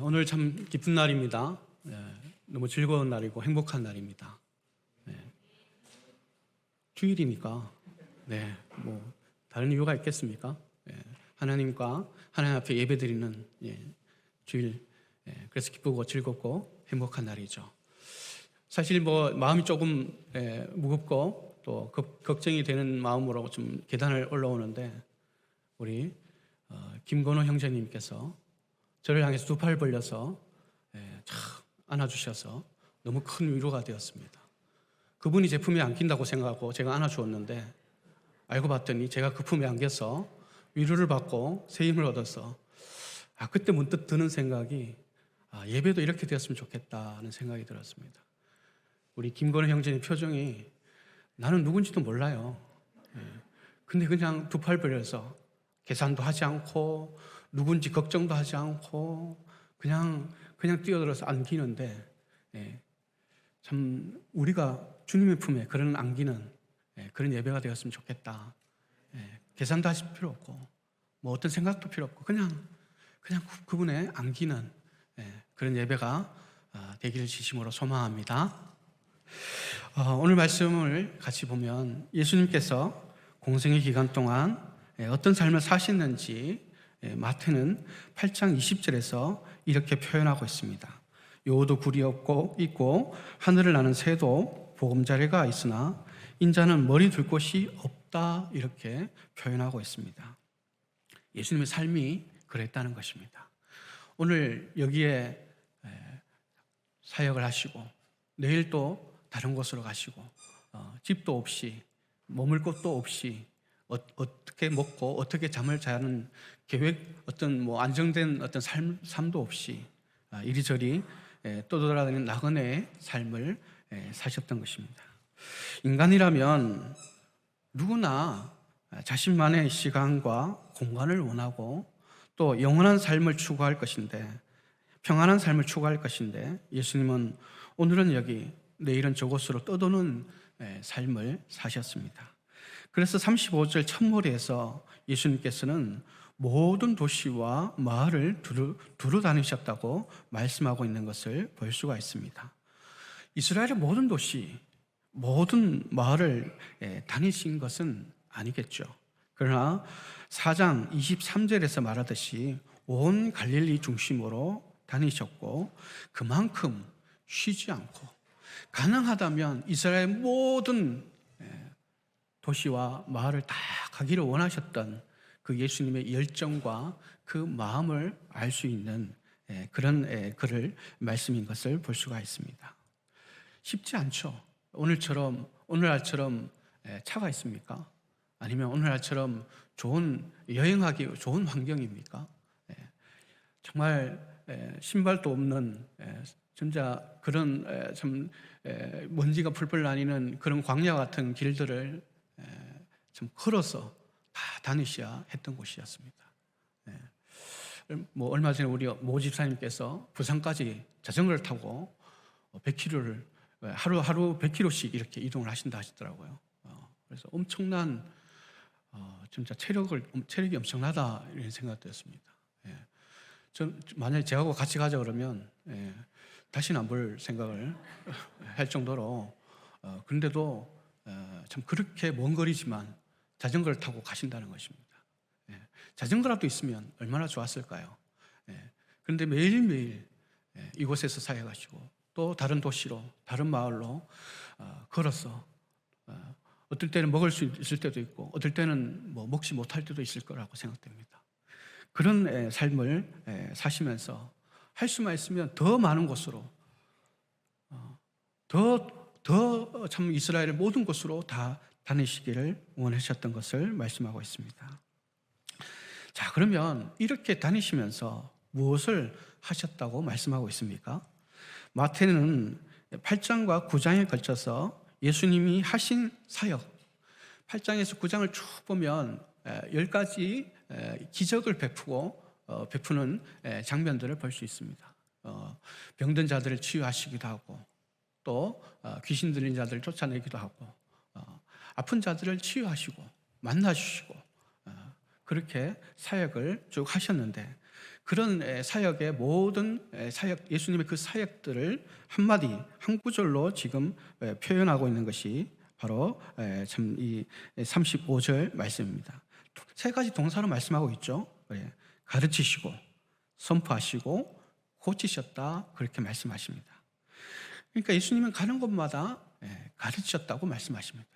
오늘 참 기쁜 날입니다. 너무 즐거운 날이고 행복한 날입니다. 주일이니까 뭐 다른 이유가 있겠습니까? 하나님과 하나님 앞에 예배드리는 주일, 그래서 기쁘고 즐겁고 행복한 날이죠. 사실 뭐 마음이 조금 무겁고 또 걱정이 되는 마음으로 좀 계단을 올라오는데 우리 김건호 형제님께서 저를 향해서 두 팔 벌려서 착 안아주셔서 너무 큰 위로가 되었습니다. 그분이 제 품에 안긴다고 생각하고 제가 안아주었는데 알고 봤더니 제가 그 품에 안겨서 위로를 받고 새 힘을 얻어서 그때 문득 드는 생각이 예배도 이렇게 되었으면 좋겠다는 생각이 들었습니다. 우리 김건우 형제님 표정이 나는 누군지도 몰라요. 근데 그냥 두 팔 벌려서 계산도 하지 않고 누군지 걱정도 하지 않고 그냥 뛰어들어서 안기는데 참 우리가 주님의 품에 그런 안기는 그런 예배가 되었으면 좋겠다. 계산도 하실 필요 없고 뭐 어떤 생각도 필요 없고 그냥 그분의 안기는 그런 예배가 되기를 진심으로 소망합니다. 오늘 말씀을 같이 보면 예수님께서 공생의 기간 동안 어떤 삶을 사셨는지 마태는 8장 20절에서 이렇게 표현하고 있습니다. 여우도 굴이 있고 하늘을 나는 새도 보금자리가 있으나 인자는 머리 둘 곳이 없다, 이렇게 표현하고 있습니다. 예수님의 삶이 그랬다는 것입니다. 오늘 여기에 사역을 하시고 내일 또 다른 곳으로 가시고 집도 없이 머물 곳도 없이 어떻게 먹고 어떻게 잠을 자는 계획, 어떤 뭐 안정된 어떤 삶도 없이 이리저리 떠돌아다니는 나그네의 삶을 사셨던 것입니다. 인간이라면 누구나 자신만의 시간과 공간을 원하고 또 영원한 삶을 추구할 것인데, 평안한 삶을 추구할 것인데, 예수님은 오늘은 여기 내일은 저곳으로 떠도는 삶을 사셨습니다. 그래서 35절 첫머리에서 예수님께서는 모든 도시와 마을을 두루 다니셨다고 말씀하고 있는 것을 볼 수가 있습니다. 이스라엘의 모든 도시, 모든 마을을 다니신 것은 아니겠죠. 그러나 4장 23절에서 말하듯이 온 갈릴리 중심으로 다니셨고 그만큼 쉬지 않고 가능하다면 이스라엘 모든 도시와 마을을 다 가기를 원하셨던 그 예수님의 열정과 그 마음을 알 수 있는 그런 글을 말씀인 것을 볼 수가 있습니다. 쉽지 않죠. 오늘날처럼 차가 있습니까? 아니면 오늘날처럼 여행하기 좋은 환경입니까? 정말 신발도 없는 진짜 그런 참 먼지가 풀풀 나뉘는 그런 광야 같은 길들을 좀 걸어서 다 다니셔야 했던 곳이었습니다. 뭐 얼마 전에 우리 모 집사님께서 부산까지 자전거를 타고 100km를 하루 100km씩 이렇게 이동을 하신다 하시더라고요. 그래서 엄청난 진짜 체력이 엄청나다 이런 생각되었습니다. 전 만약에 저하고 같이 가자 그러면 다시는 안 볼 생각을 할 정도로 그런데도 참 그렇게 먼 거리지만 자전거를 타고 가신다는 것입니다. 자전거라도 있으면 얼마나 좋았을까요? 그런데 매일매일 이곳에서 사역하시고 또 다른 도시로 다른 마을로 걸어서 어떨 때는 먹을 수 있을 때도 있고 어떨 때는 뭐 먹지 못할 때도 있을 거라고 생각됩니다. 그런 삶을 사시면서 할 수만 있으면 더 많은 곳으로 더 참 이스라엘의 모든 곳으로 다 다니시기를 원하셨던 것을 말씀하고 있습니다. 자, 그러면 이렇게 다니시면서 무엇을 하셨다고 말씀하고 있습니까? 마태는 8장과 9장에 걸쳐서 예수님이 하신 사역, 8장에서 9장을 쭉 보면 10가지 기적을 베푸는 장면들을 볼 수 있습니다. 병든 자들을 치유하시기도 하고 또 귀신 들린 자들을 쫓아내기도 하고 아픈 자들을 치유하시고 만나주시고 그렇게 사역을 쭉 하셨는데 그런 사역의 모든 사역, 예수님의 그 사역들을 한마디 한 구절로 지금 표현하고 있는 것이 바로 참 이 35절 말씀입니다. 세 가지 동사로 말씀하고 있죠. 가르치시고 선포하시고 고치셨다, 그렇게 말씀하십니다. 그러니까 예수님은 가는 곳마다 가르치셨다고 말씀하십니다.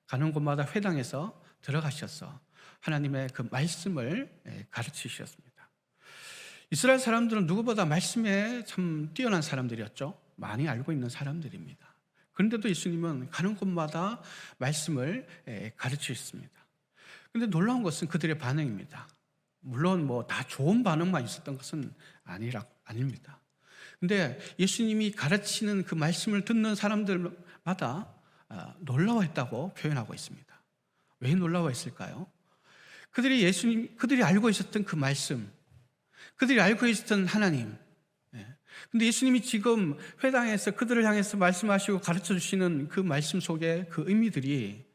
가는 곳마다 회당에서 들어가셔서 하나님의 그 말씀을 가르치셨습니다. 이스라엘 사람들은 누구보다 말씀에 참 뛰어난 사람들이었죠. 많이 알고 있는 사람들입니다. 그런데도 예수님은 가는 곳마다 말씀을 가르치셨습니다. 그런데 놀라운 것은 그들의 반응입니다. 물론 뭐 다 좋은 반응만 있었던 것은 아닙니다. 근데 예수님이 가르치는 그 말씀을 듣는 사람들마다 놀라워했다고 표현하고 있습니다. 왜 놀라워했을까요? 그들이 알고 있었던 그 말씀, 그들이 알고 있었던 하나님. 근데 예수님이 지금 회당에서 그들을 향해서 말씀하시고 가르쳐 주시는 그 말씀 속에 그 의미들이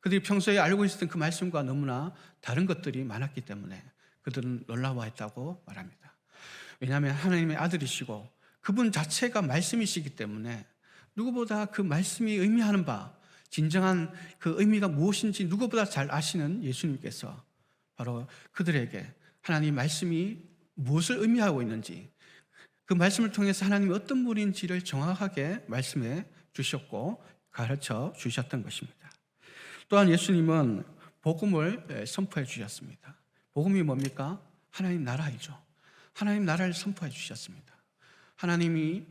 그들이 평소에 알고 있었던 그 말씀과 너무나 다른 것들이 많았기 때문에 그들은 놀라워했다고 말합니다. 왜냐하면 하나님의 아들이시고 그분 자체가 말씀이시기 때문에 누구보다 그 말씀이 의미하는 바, 진정한 그 의미가 무엇인지 누구보다 잘 아시는 예수님께서 바로 그들에게 하나님 말씀이 무엇을 의미하고 있는지, 그 말씀을 통해서 하나님이 어떤 분인지를 정확하게 말씀해 주셨고 가르쳐 주셨던 것입니다. 또한 예수님은 복음을 선포해 주셨습니다. 복음이 뭡니까? 하나님 나라이죠. 하나님 나라를 선포해 주셨습니다. 하나님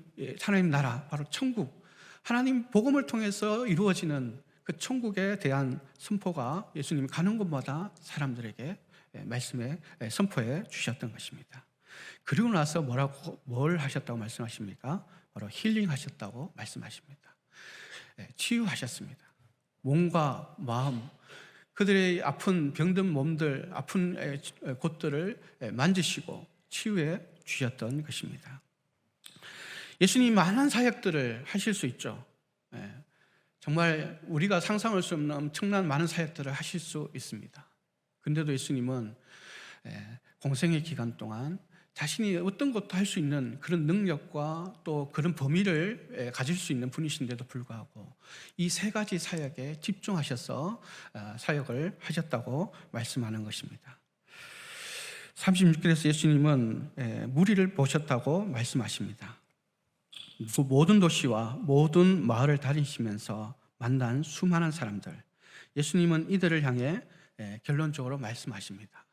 나라, 바로 천국, 하나님 복음을 통해서 이루어지는 그 천국에 대한 선포가 예수님이 가는 곳마다 사람들에게 말씀에 선포해 주셨던 것입니다. 그리고 나서 뭘 하셨다고 말씀하십니까? 바로 힐링하셨다고 말씀하십니다. 치유하셨습니다. 몸과 마음, 그들의 아픈 병든 몸들, 아픈 곳들을 만지시고 치유해 주셨던 것입니다. 예수님이 많은 사역들을 하실 수 있죠. 정말 우리가 상상할 수 없는 엄청난 많은 사역들을 하실 수 있습니다. 그런데도 예수님은 공생의 기간 동안 자신이 어떤 것도 할 수 있는 그런 능력과 또 그런 범위를 가질 수 있는 분이신데도 불구하고 이 세 가지 사역에 집중하셔서 사역을 하셨다고 말씀하는 것입니다. 36절에서 예수님은 무리를 보셨다고 말씀하십니다. 모든 도시와 모든 마을을 다니시면서 만난 수많은 사람들, 예수님은 이들을 향해 결론적으로 말씀하십니다.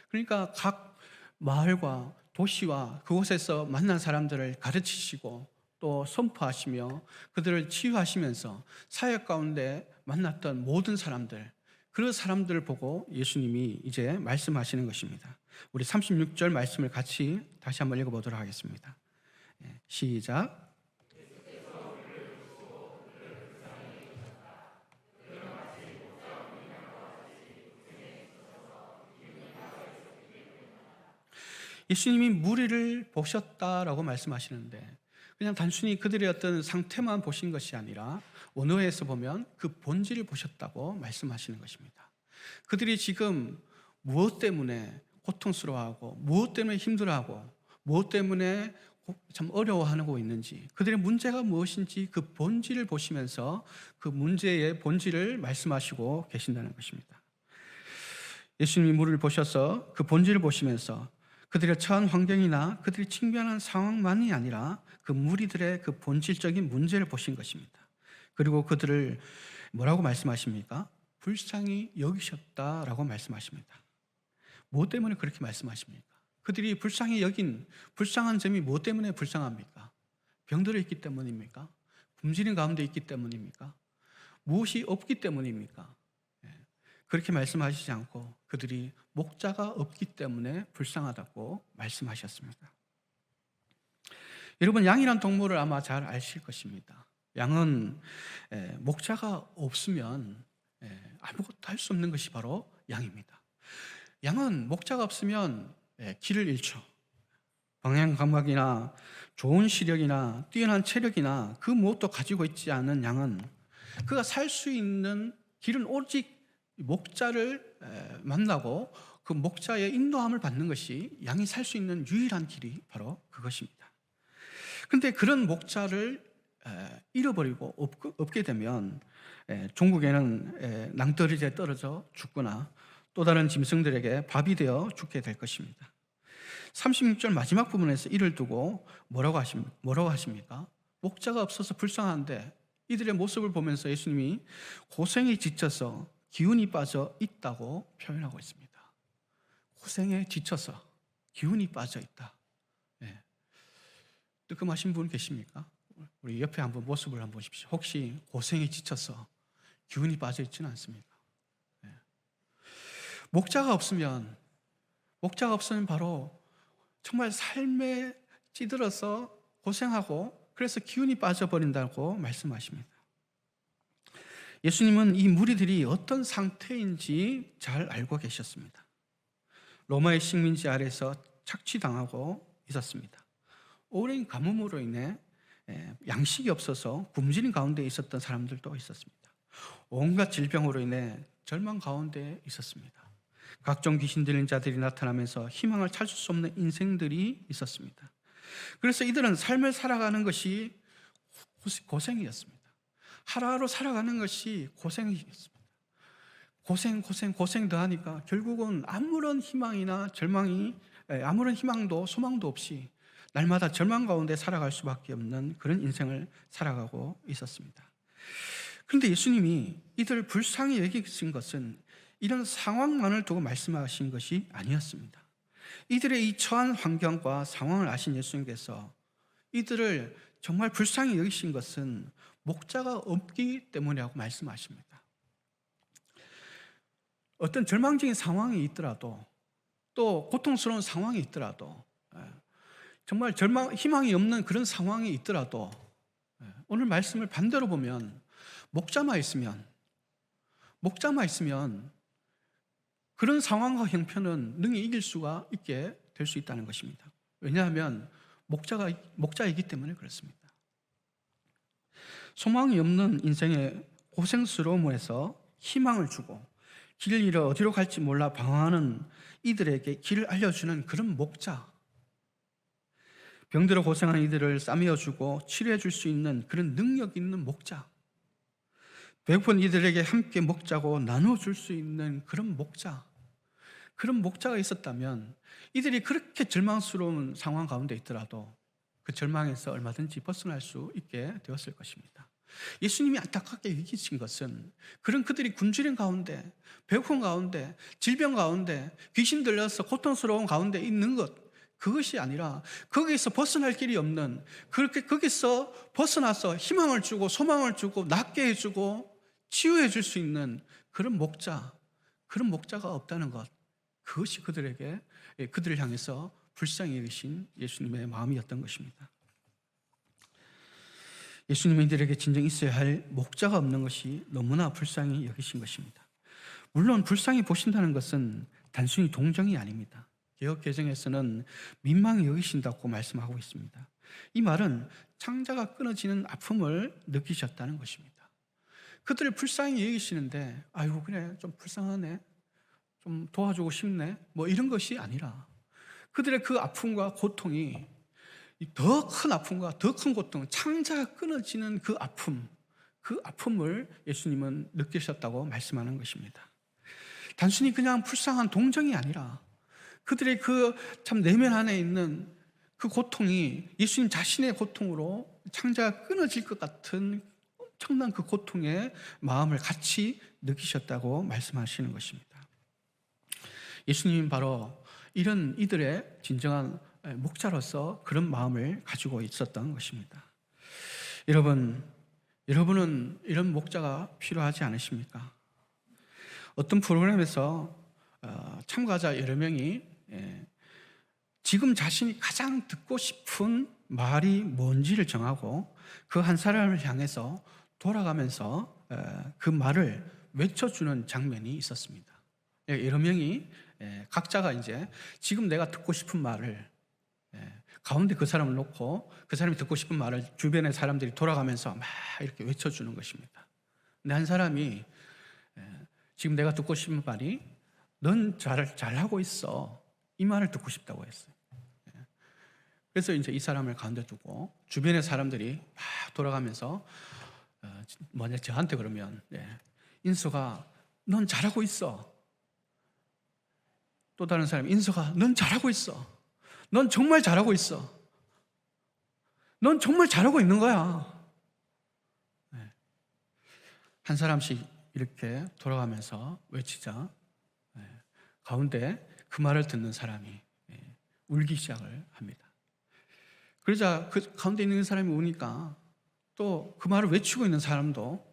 그러니까 각 마을과 도시와 그곳에서 만난 사람들을 가르치시고 또 선포하시며 그들을 치유하시면서 사역 가운데 만났던 모든 사람들, 그 사람들을 보고 예수님이 이제 말씀하시는 것입니다. 우리 36절 말씀을 같이 다시 한번 읽어보도록 하겠습니다. 시작. 예수님이 무리를 보셨다라고 말씀하시는데 그냥 단순히 그들의 어떤 상태만 보신 것이 아니라 원어에서 보면 그 본질을 보셨다고 말씀하시는 것입니다. 그들이 지금 무엇 때문에 고통스러워하고 무엇 때문에 힘들어하고 무엇 때문에 참 어려워하고 있는지, 그들의 문제가 무엇인지 그 본질을 보시면서 그 문제의 본질을 말씀하시고 계신다는 것입니다. 예수님이 무리를 보셔서 그 본질을 보시면서 그들의 처한 환경이나 그들이 직면한 상황만이 아니라 그 무리들의 그 본질적인 문제를 보신 것입니다. 그리고 그들을 뭐라고 말씀하십니까? 불쌍히 여기셨다라고 말씀하십니다. 무엇 때문에 그렇게 말씀하십니까? 그들이 불쌍히 여긴 불쌍한 점이 무엇 때문에 불쌍합니까? 병들어 있기 때문입니까? 굶주린 가운데 있기 때문입니까? 무엇이 없기 때문입니까? 그렇게 말씀하시지 않고 그들이 목자가 없기 때문에 불쌍하다고 말씀하셨습니다. 여러분, 양이란 동물을 아마 잘 아실 것입니다. 양은 목자가 없으면 아무것도 할 수 없는 것이 바로 양입니다. 양은 목자가 없으면 길을 잃죠. 방향 감각이나 좋은 시력이나 뛰어난 체력이나 그 무엇도 가지고 있지 않은 양은 그가 살 수 있는 길은 오직 목자를 만나고 그 목자의 인도함을 받는 것이 양이 살 수 있는 유일한 길이 바로 그것입니다. 그런데 그런 목자를 잃어버리고 없게 되면 종국에는 낭떠러지에 떨어져 죽거나 또 다른 짐승들에게 밥이 되어 죽게 될 것입니다. 36절 마지막 부분에서 이를 두고 뭐라고 하십니까? 목자가 없어서 불쌍한데 이들의 모습을 보면서 예수님이 고생에 지쳐서 기운이 빠져 있다고 표현하고 있습니다. 고생에 지쳐서 기운이 빠져 있다. 뜨끔하신 분 계십니까? 우리 옆에 한번 모습을 한번 보십시오. 혹시 고생에 지쳐서 기운이 빠져 있지는 않습니까? 목자가 없으면 바로 정말 삶에 찌들어서 고생하고 그래서 기운이 빠져버린다고 말씀하십니다. 예수님은 이 무리들이 어떤 상태인지 잘 알고 계셨습니다. 로마의 식민지 아래서 착취당하고 있었습니다. 오랜 가뭄으로 인해 양식이 없어서 굶주린 가운데 있었던 사람들도 있었습니다. 온갖 질병으로 인해 절망 가운데 있었습니다. 각종 귀신 들린 자들이 나타나면서 희망을 찾을 수 없는 인생들이 있었습니다. 그래서 이들은 삶을 살아가는 것이 고생이었습니다. 하루하루 살아가는 것이 고생이었습니다. 고생 더 하니까 결국은 아무런 희망도 소망도 없이 날마다 절망 가운데 살아갈 수밖에 없는 그런 인생을 살아가고 있었습니다. 그런데 예수님이 이들을 불쌍히 여기신 것은 이런 상황만을 두고 말씀하신 것이 아니었습니다. 이들의 이 처한 환경과 상황을 아신 예수님께서 이들을 정말 불쌍히 여기신 것은 목자가 없기 때문이라고 말씀하십니다. 어떤 절망적인 상황이 있더라도 또 고통스러운 상황이 있더라도 정말 희망이 없는 그런 상황이 있더라도 오늘 말씀을 반대로 보면 목자만 있으면 그런 상황과 형편은 능히 이길 수가 있게 될 수 있다는 것입니다. 왜냐하면 목자이기 때문에 그렇습니다. 소망이 없는 인생의 고생스러움에서 희망을 주고 길을 잃어 어디로 갈지 몰라 방황하는 이들에게 길을 알려주는 그런 목자, 병들어 고생하는 이들을 싸매어주고 치료해 줄 수 있는 그런 능력 있는 목자, 배고픈 이들에게 함께 먹자고 나눠줄 수 있는 그런 목자가 있었다면 이들이 그렇게 절망스러운 상황 가운데 있더라도 그 절망에서 얼마든지 벗어날 수 있게 되었을 것입니다. 예수님이 안타깝게 여기신 것은 그런 그들이 굶주린 가운데, 배고픈 가운데, 질병 가운데, 귀신 들려서 고통스러운 가운데 있는 그것이 아니라 거기서 벗어날 길이 없는, 그렇게 거기서 벗어나서 희망을 주고 소망을 주고 낫게 해주고 치유해 줄 수 있는 그런 목자가 없다는 것, 그것이 그들을 향해서 불쌍히 여기신 예수님의 마음이었던 것입니다. 예수님은 이들에게 진정 있어야 할 목자가 없는 것이 너무나 불쌍히 여기신 것입니다. 물론 불쌍히 보신다는 것은 단순히 동정이 아닙니다. 개역개정에서는 민망히 여기신다고 말씀하고 있습니다. 이 말은 창자가 끊어지는 아픔을 느끼셨다는 것입니다. 그들을 불쌍히 여기시는데 아이고 그래 좀 불쌍하네, 좀 도와주고 싶네, 뭐 이런 것이 아니라 그들의 그 아픔과 고통이 더 큰 아픔과 더 큰 고통, 창자가 끊어지는 그 아픔을 예수님은 느끼셨다고 말씀하는 것입니다. 단순히 그냥 불쌍한 동정이 아니라 그들의 그 참 내면 안에 있는 그 고통이 예수님 자신의 고통으로 창자가 끊어질 것 같은 엄청난 그 고통의 마음을 같이 느끼셨다고 말씀하시는 것입니다. 예수님은 바로 이런 이들의 진정한 목자로서 그런 마음을 가지고 있었던 것입니다. 여러분은 이런 목자가 필요하지 않으십니까? 어떤 프로그램에서 참가자 여러 명이 지금 자신이 가장 듣고 싶은 말이 뭔지를 정하고 그 한 사람을 향해서 돌아가면서 그 말을 외쳐주는 장면이 있었습니다. 여러 명이 각자가 이제 지금 내가 듣고 싶은 말을 가운데 그 사람을 놓고 그 사람이 듣고 싶은 말을 주변의 사람들이 돌아가면서 막 이렇게 외쳐주는 것입니다. 근데 한 사람이 지금 내가 듣고 싶은 말이 넌 잘하고 있어. 이 말을 듣고 싶다고 했어요. 그래서 이제 이 사람을 가운데 두고 주변의 사람들이 막 돌아가면서 만약 저한테 그러면 인서가 넌 잘하고 있어. 또 다른 사람이 인서가 넌 잘하고 있어. 넌 정말 잘하고 있어. 넌 정말 잘하고 있는 거야. 한 사람씩 이렇게 돌아가면서 외치자 가운데 그 말을 듣는 사람이 울기 시작을 합니다. 그러자 그 가운데 있는 사람이 우니까 또 그 말을 외치고 있는 사람도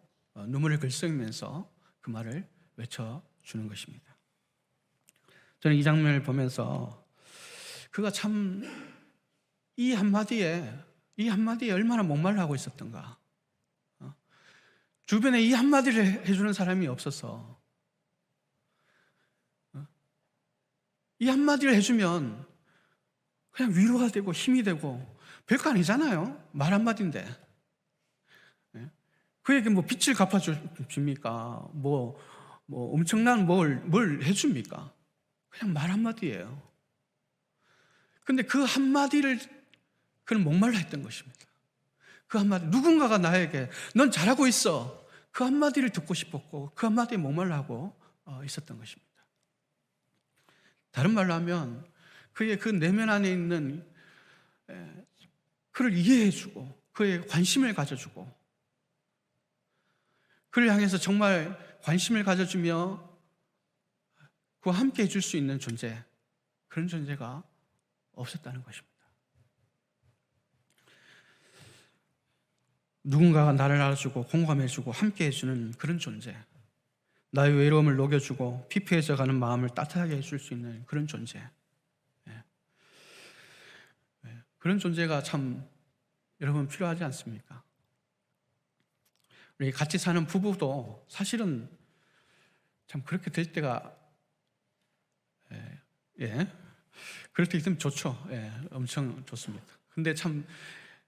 눈물을 글썽이면서 그 말을 외쳐주는 것입니다. 저는 이 장면을 보면서 그가 참 이 한마디에 얼마나 목말라하고 있었던가. 주변에 이 한마디를 해주는 사람이 없어서 이 한마디를 해주면 그냥 위로가 되고 힘이 되고 별거 아니잖아요. 말 한마디인데. 그에게 뭐 빚을 갚아줍니까? 뭐 엄청난 뭘 해줍니까? 그냥 말 한마디예요. 근데 그 한마디를 그는 목말라 했던 것입니다. 그 한마디, 누군가가 나에게 넌 잘하고 있어. 그 한마디를 듣고 싶었고 그 한마디에 목말라 하고 있었던 것입니다. 다른 말로 하면 그의 그 내면 안에 있는 그를 이해해주고 그의 관심을 가져주고 그를 향해서 정말 관심을 가져주며 그와 함께 해줄 수 있는 존재, 그런 존재가 없었다는 것입니다. 누군가가 나를 알아주고 공감해주고 함께 해주는 그런 존재, 나의 외로움을 녹여주고 피폐해져가는 마음을 따뜻하게 해줄 수 있는 그런 존재, 그런 존재가 참 여러분 필요하지 않습니까? 우리 같이 사는 부부도 사실은 참 그렇게 될 때가 그렇게 있으면 좋죠. 엄청 좋습니다. 근데 참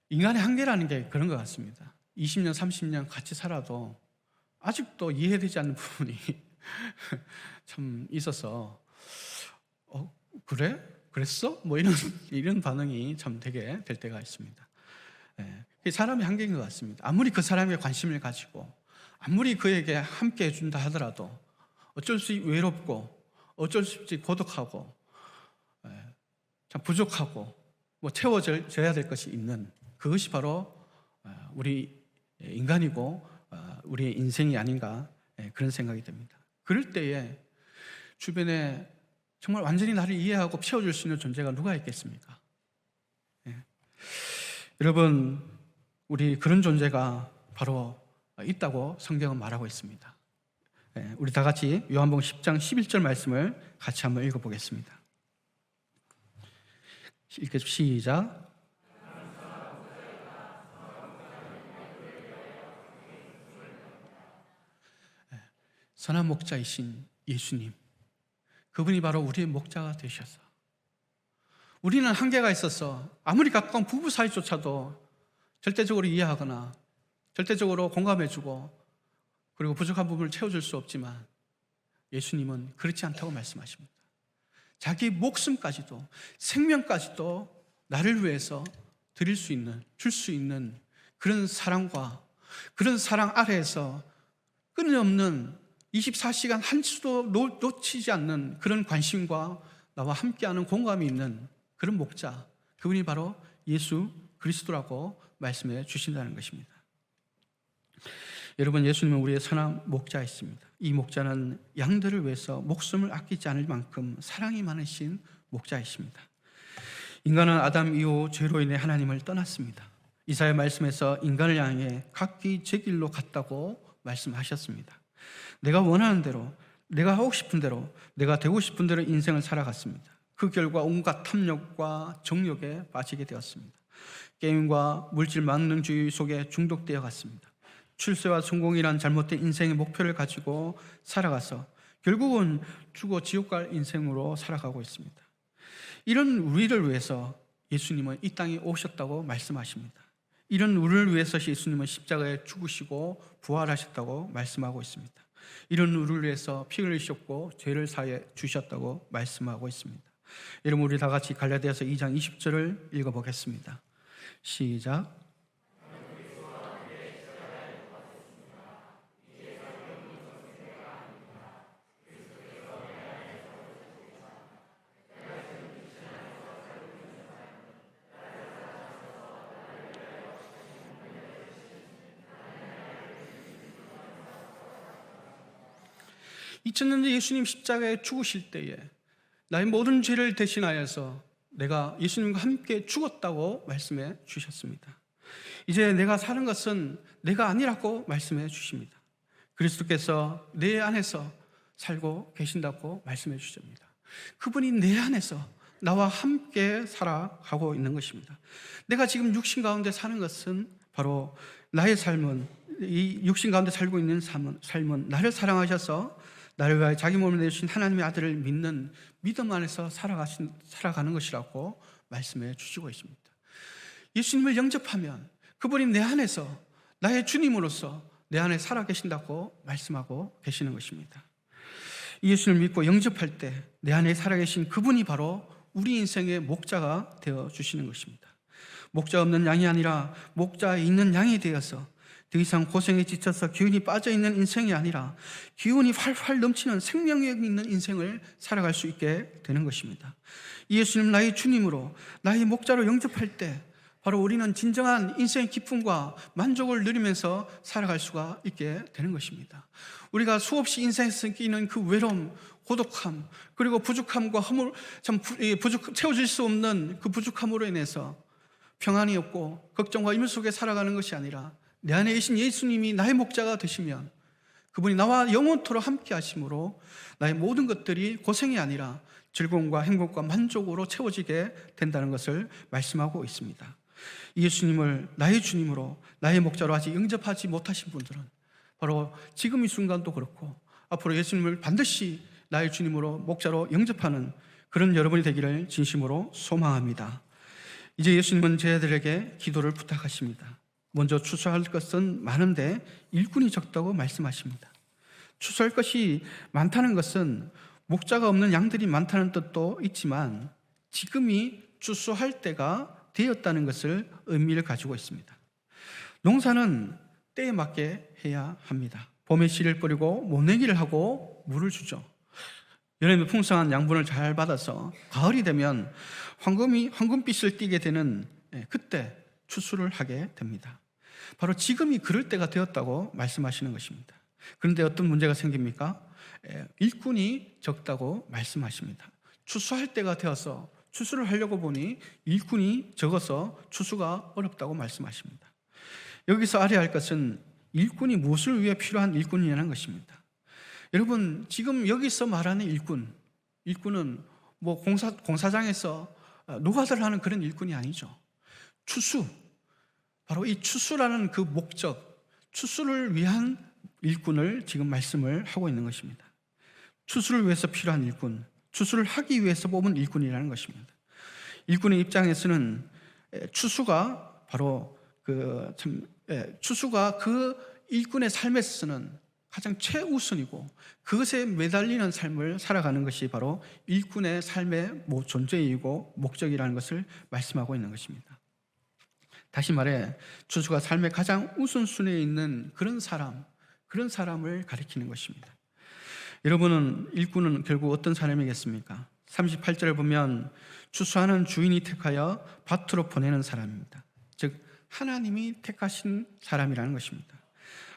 인간의 한계라는 게 그런 것 같습니다. 20년, 30년 같이 살아도 아직도 이해되지 않는 부분이 참 있어서 그래? 그랬어? 뭐 이런 반응이 참 되게 될 때가 있습니다. 사람의 한계인 것 같습니다. 아무리 그 사람에게 관심을 가지고 아무리 그에게 함께 해준다 하더라도 어쩔 수 없이 외롭고 어쩔 수 없이 고독하고 참 부족하고 뭐 채워져야 될 것이 있는, 그것이 바로 우리 인간이고 우리의 인생이 아닌가, 그런 생각이 듭니다. 그럴 때에 주변에 정말 완전히 나를 이해하고 채워줄 수 있는 존재가 누가 있겠습니까? 여러분, 우리 그런 존재가 바로 있다고 성경은 말하고 있습니다. 우리 다 같이 요한복음 10장 11절 말씀을 같이 한번 읽어보겠습니다. 시작. 선한 목자이신 예수님, 그분이 바로 우리의 목자가 되셔서 우리는 한계가 있어서 아무리 가까운 부부 사이조차도 절대적으로 이해하거나 절대적으로 공감해주고 그리고 부족한 부분을 채워줄 수 없지만 예수님은 그렇지 않다고 말씀하십니다. 자기 목숨까지도 생명까지도 나를 위해서 드릴 수 있는, 줄 수 있는 그런 사랑과 그런 사랑 아래에서 끊임없는 24시간 한 수도 놓치지 않는 그런 관심과 나와 함께하는 공감이 있는 그런 목자, 그분이 바로 예수 그리스도라고 말씀해 주신다는 것입니다. 여러분, 예수님은 우리의 선한 목자이십니다. 이 목자는 양들을 위해서 목숨을 아끼지 않을 만큼 사랑이 많으신 목자이십니다. 인간은 아담 이후 죄로 인해 하나님을 떠났습니다. 이사야 말씀에서 인간을 향해 각기 제 길로 갔다고 말씀하셨습니다. 내가 원하는 대로, 내가 하고 싶은 대로, 내가 되고 싶은 대로 인생을 살아갔습니다. 그 결과 온갖 탐욕과 정욕에 빠지게 되었습니다. 게임과 물질 만능주의 속에 중독되어 갔습니다. 출세와 성공이란 잘못된 인생의 목표를 가지고 살아가서 결국은 죽어 지옥 갈 인생으로 살아가고 있습니다. 이런 우리를 위해서 예수님은 이 땅에 오셨다고 말씀하십니다. 이런 우리를 위해서 예수님은 십자가에 죽으시고 부활하셨다고 말씀하고 있습니다. 이런 우리를 위해서 피 흘리셨고 죄를 사해 주셨다고 말씀하고 있습니다. 여러분, 우리 다 같이 갈라디아서 2장 20절을 읽어보겠습니다. 시작. (2000년대) 예수님 십자가에 죽으실 때에 나의 모든 죄를 대신하여서 내가 예수님과 함께 죽었다고 말씀해 주셨습니다. 이제 내가 사는 것은 내가 아니라고 말씀해 주십니다. 그리스도께서 내 안에서 살고 계신다고 말씀해 주십니다. 그분이 내 안에서 나와 함께 살아가고 있는 것입니다. 내가 지금 육신 가운데 사는 것은 바로 나의 삶은, 이 육신 가운데 살고 있는 삶은 나를 사랑하셔서 나를 위하여 자기 몸을 내주신 하나님의 아들을 믿는 믿음 안에서 살아가는 것이라고 말씀해 주시고 있습니다. 예수님을 영접하면 그분이 내 안에서 나의 주님으로서 내 안에 살아계신다고 말씀하고 계시는 것입니다. 예수님을 믿고 영접할 때 내 안에 살아계신 그분이 바로 우리 인생의 목자가 되어 주시는 것입니다. 목자 없는 양이 아니라 목자에 있는 양이 되어서 더 이상 고생에 지쳐서 기운이 빠져있는 인생이 아니라 기운이 활활 넘치는 생명력 있는 인생을 살아갈 수 있게 되는 것입니다. 예수님 나의 주님으로 나의 목자로 영접할 때 바로 우리는 진정한 인생의 기쁨과 만족을 누리면서 살아갈 수가 있게 되는 것입니다. 우리가 수없이 인생에서 느끼는 그 외로움, 고독함, 그리고 부족함과 채워질 수 없는 그 부족함으로 인해서 평안이 없고 걱정과 임무 속에 살아가는 것이 아니라 내 안에 계신 예수님이 나의 목자가 되시면 그분이 나와 영원토록 함께 하심으로 나의 모든 것들이 고생이 아니라 즐거움과 행복과 만족으로 채워지게 된다는 것을 말씀하고 있습니다. 예수님을 나의 주님으로 나의 목자로 아직 영접하지 못하신 분들은 바로 지금 이 순간도 그렇고 앞으로 예수님을 반드시 나의 주님으로 목자로 영접하는 그런 여러분이 되기를 진심으로 소망합니다. 이제 예수님은 제자들에게 기도를 부탁하십니다. 먼저 추수할 것은 많은데 일꾼이 적다고 말씀하십니다. 추수할 것이 많다는 것은 목자가 없는 양들이 많다는 뜻도 있지만 지금이 추수할 때가 되었다는 것을 의미를 가지고 있습니다. 농사는 때에 맞게 해야 합니다. 봄에 씨를 뿌리고 모내기를 하고 물을 주죠. 여름에 풍성한 양분을 잘 받아서 가을이 되면 황금빛을 띠게 되는 그때 추수를 하게 됩니다. 바로 지금이 그럴 때가 되었다고 말씀하시는 것입니다. 그런데 어떤 문제가 생깁니까? 일꾼이 적다고 말씀하십니다. 추수할 때가 되어서 추수를 하려고 보니 일꾼이 적어서 추수가 어렵다고 말씀하십니다. 여기서 알아야 할 것은 일꾼이 무엇을 위해 필요한 일꾼이라는 것입니다. 여러분, 지금 여기서 말하는 일꾼은 뭐 공사장에서 노가다를 하는 그런 일꾼이 아니죠. 추수, 바로 이 추수라는 그 목적, 추수를 위한 일꾼을 지금 말씀을 하고 있는 것입니다. 추수를 위해서 필요한 일꾼, 추수를 하기 위해서 뽑은 일꾼이라는 것입니다. 일꾼의 입장에서는 추수가 바로 추수가 그 일꾼의 삶에서는 가장 최우선이고 그것에 매달리는 삶을 살아가는 것이 바로 일꾼의 삶의 존재이고 목적이라는 것을 말씀하고 있는 것입니다. 다시 말해 추수가 삶의 가장 우선순위에 있는 그런 사람을 가리키는 것입니다. 여러분은 일꾼은 결국 어떤 사람이겠습니까? 38절을 보면 추수하는 주인이 택하여 밭으로 보내는 사람입니다. 즉 하나님이 택하신 사람이라는 것입니다.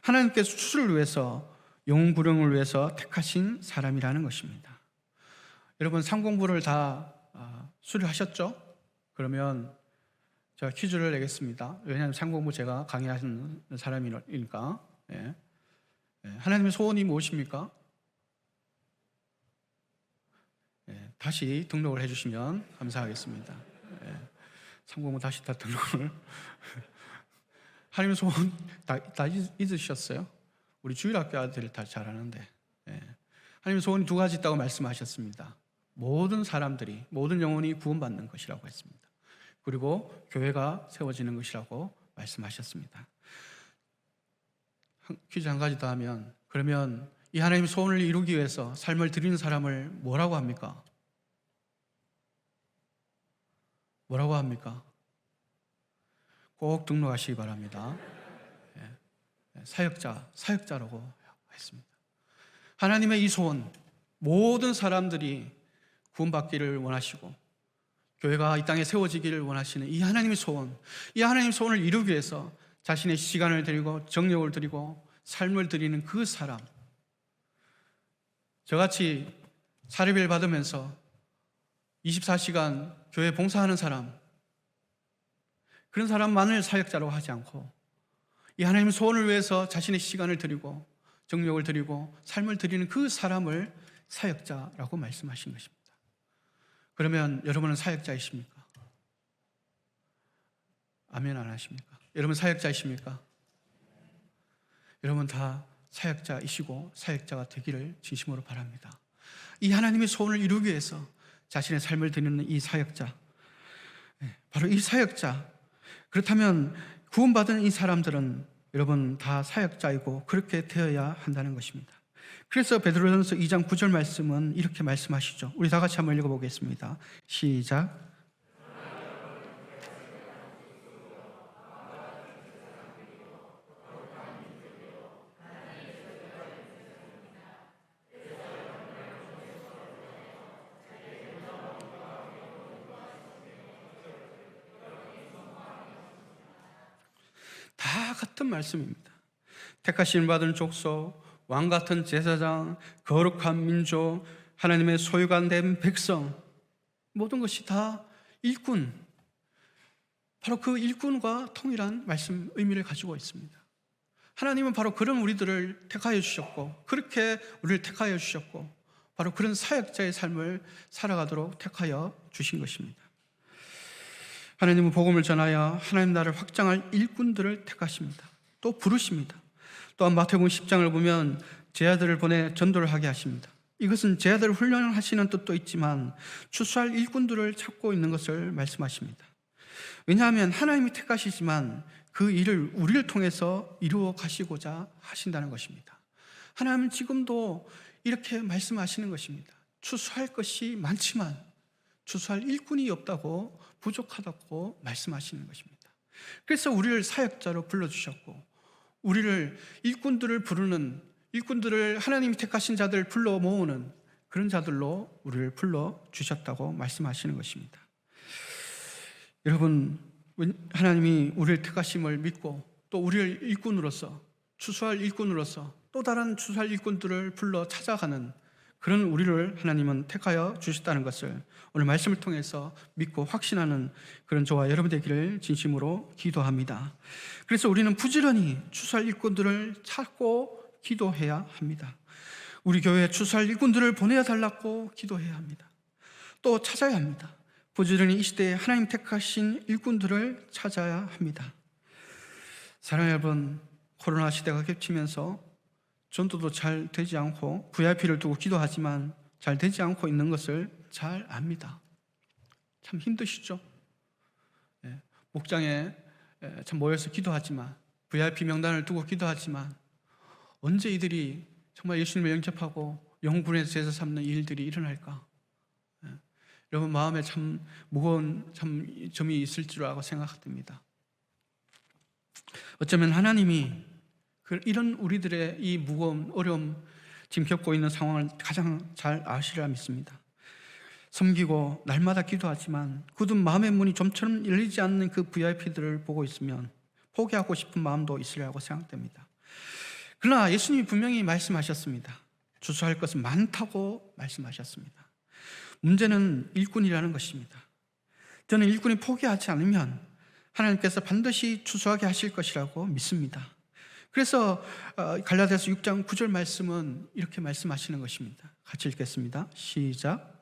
하나님께서 추수를 위해서 영구령을 위해서 택하신 사람이라는 것입니다. 여러분 상공부를 다 수료하셨죠? 그러면 제가 퀴즈를 내겠습니다. 왜냐하면 상공부 제가 강의하는 사람이니까. 하나님의 소원이 무엇입니까? 다시 등록을 해주시면 감사하겠습니다. 상공부 다시 다 등록을. 하나님의 소원 다 잊으셨어요? 우리 주일학교 아들이 다 잘하는데. 하나님의 소원이 두 가지 있다고 말씀하셨습니다. 모든 사람들이, 모든 영혼이 구원받는 것이라고 했습니다. 그리고 교회가 세워지는 것이라고 말씀하셨습니다. 퀴즈 한 가지 더 하면, 그러면 이 하나님의 소원을 이루기 위해서 삶을 드리는 사람을 뭐라고 합니까? 뭐라고 합니까? 꼭 등록하시기 바랍니다. 사역자라고 했습니다. 하나님의 이 소원, 모든 사람들이 구원받기를 원하시고 교회가 이 땅에 세워지기를 원하시는 이 하나님의 소원, 이 하나님의 소원을 이루기 위해서 자신의 시간을 드리고 정력을 드리고 삶을 드리는 그 사람, 저같이 사례비를 받으면서 24시간 교회 봉사하는 사람, 그런 사람만을 사역자라고 하지 않고 이 하나님의 소원을 위해서 자신의 시간을 드리고 정력을 드리고 삶을 드리는 그 사람을 사역자라고 말씀하신 것입니다. 그러면 여러분은 사역자이십니까? 아멘 안 하십니까? 여러분 사역자이십니까? 여러분 다 사역자이시고 사역자가 되기를 진심으로 바랍니다. 이 하나님의 소원을 이루기 위해서 자신의 삶을 드리는 이 사역자, 바로 이 사역자, 그렇다면 구원받은 이 사람들은 여러분 다 사역자이고 그렇게 되어야 한다는 것입니다. 그래서 베드로전서 2장 9절 말씀은 이렇게 말씀하시죠. 우리 다 같이 한번 읽어보겠습니다. 시작. 다 같은 말씀입니다. 택하심 받은 족속, 왕같은 제사장, 거룩한 민족, 하나님의 소유가 된 백성, 모든 것이 다 일꾼, 바로 그 일꾼과 통일한 말씀 의미를 가지고 있습니다. 하나님은 바로 그런 우리들을 택하여 주셨고 그렇게 우리를 택하여 주셨고 바로 그런 사역자의 삶을 살아가도록 택하여 주신 것입니다. 하나님은 복음을 전하여 하나님 나라를 확장할 일꾼들을 택하십니다. 또 부르십니다. 또한 마태복음 10장을 보면 제자들을 보내 전도를 하게 하십니다. 이것은 제자들을 훈련하시는 뜻도 있지만 추수할 일꾼들을 찾고 있는 것을 말씀하십니다. 왜냐하면 하나님이 택하시지만 그 일을 우리를 통해서 이루어 가시고자 하신다는 것입니다. 하나님은 지금도 이렇게 말씀하시는 것입니다. 추수할 것이 많지만 추수할 일꾼이 없다고, 부족하다고 말씀하시는 것입니다. 그래서 우리를 사역자로 불러주셨고 우리를 일꾼들을 부르는, 일꾼들을 하나님이 택하신 자들을 불러 모으는 그런 자들로 우리를 불러주셨다고 말씀하시는 것입니다. 여러분, 하나님이 우리를 택하심을 믿고 또 우리를 일꾼으로서, 추수할 일꾼으로서 또 다른 추수할 일꾼들을 불러 찾아가는 그런 우리를 하나님은 택하여 주셨다는 것을 오늘 말씀을 통해서 믿고 확신하는 그런 저와 여러분 되기를 진심으로 기도합니다. 그래서 우리는 부지런히 추수할 일꾼들을 찾고 기도해야 합니다. 우리 교회에 추수할 일꾼들을 보내야 달라고 기도해야 합니다. 또 찾아야 합니다. 부지런히 이 시대에 하나님 택하신 일꾼들을 찾아야 합니다. 사랑하는 여러분, 코로나 시대가 겹치면서 전도도 잘 되지 않고 VIP를 두고 기도하지만 잘 되지 않고 있는 것을 잘 압니다. 참 힘드시죠? 목장에 참 모여서 기도하지만 VIP 명단을 두고 기도하지만 언제 이들이 정말 예수님을 영접하고 영혼군에서 제사 삼는 일들이 일어날까? 여러분 마음에 참 무거운 참 점이 있을 줄 알고 생각됩니다. 어쩌면 하나님이 이런 우리들의 이 무거운 어려움 지금 겪고 있는 상황을 가장 잘 아시리라 믿습니다. 섬기고 날마다 기도하지만 굳은 마음의 문이 좀처럼 열리지 않는 그 VIP들을 보고 있으면 포기하고 싶은 마음도 있으리라고 생각됩니다. 그러나 예수님이 분명히 말씀하셨습니다. 추수할 것은 많다고 말씀하셨습니다. 문제는 일꾼이라는 것입니다. 저는 일꾼이 포기하지 않으면 하나님께서 반드시 추수하게 하실 것이라고 믿습니다. 그래서 갈라디아서 6장 9절 말씀은 이렇게 말씀하시는 것입니다. 같이 읽겠습니다. 시작.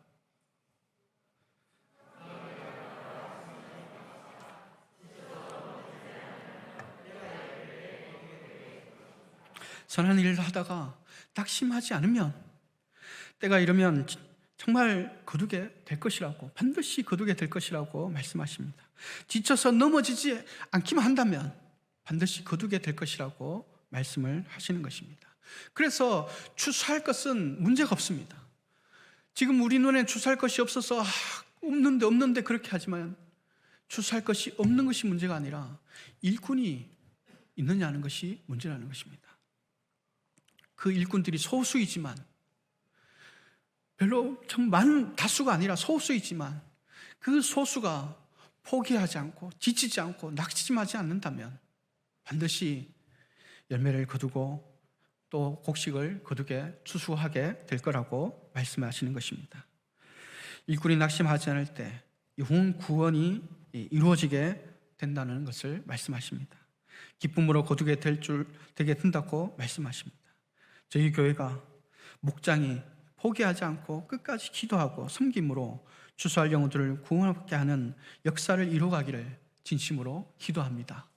선한 일을 하다가 낙심하지 않으면 때가 이르면 정말 거두게 될 것이라고, 반드시 거두게 될 것이라고 말씀하십니다. 지쳐서 넘어지지 않기만 한다면 반드시 거두게 될 것이라고 말씀을 하시는 것입니다. 그래서 추수할 것은 문제가 없습니다. 지금 우리 눈에 추수할 것이 없어서 없는데 그렇게 하지만 추수할 것이 없는 것이 문제가 아니라 일꾼이 있느냐는 것이 문제라는 것입니다. 그 일꾼들이 소수이지만, 별로 참 많은 다수가 아니라 소수이지만, 그 소수가 포기하지 않고 지치지 않고 낙심하지 않는다면 반드시 열매를 거두고 또 곡식을 거두게 추수하게 될 거라고 말씀하시는 것입니다. 일꾼이 낙심하지 않을 때 영혼 구원이 이루어지게 된다는 것을 말씀하십니다. 기쁨으로 거두게 되게 된다고 말씀하십니다. 저희 교회가 목장이 포기하지 않고 끝까지 기도하고 섬김으로 추수할 영혼들을 구원하게 하는 역사를 이루어가기를 진심으로 기도합니다.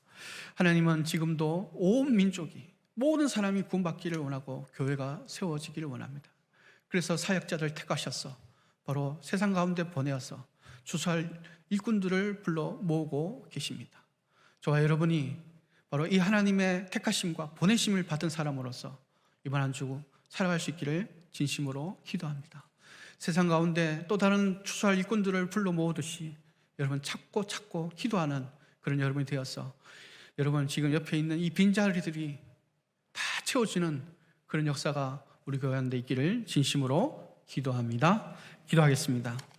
하나님은 지금도 온 민족이, 모든 사람이 구원받기를 원하고 교회가 세워지기를 원합니다. 그래서 사역자들 택하셔서 바로 세상 가운데 보내어서 추수할 일꾼들을 불러 모으고 계십니다. 저와 여러분이 바로 이 하나님의 택하심과 보내심을 받은 사람으로서 이번 한 주 살아갈 수 있기를 진심으로 기도합니다. 세상 가운데 또 다른 추수할 일꾼들을 불러 모으듯이 여러분 찾고 기도하는 그런 여러분이 되어서 여러분 지금 옆에 있는 이 빈자리들이 다 채워지는 그런 역사가 우리 교회 안에 있기를 진심으로 기도합니다. 기도하겠습니다.